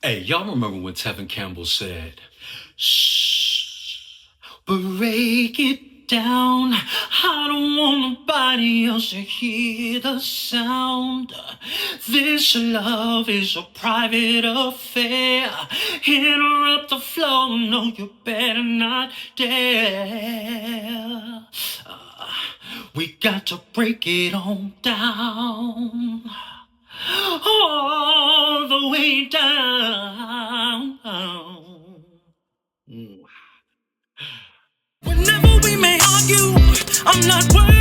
Hey, y'all remember when Tevin Campbell said, shh, break it down. I don't want nobody else to hear the sound. This love is a private affair. Interrupt the flow, no, you better not dare. We got to break it on down. All the way down. Mm. Whenever we may argue, I'm not worried.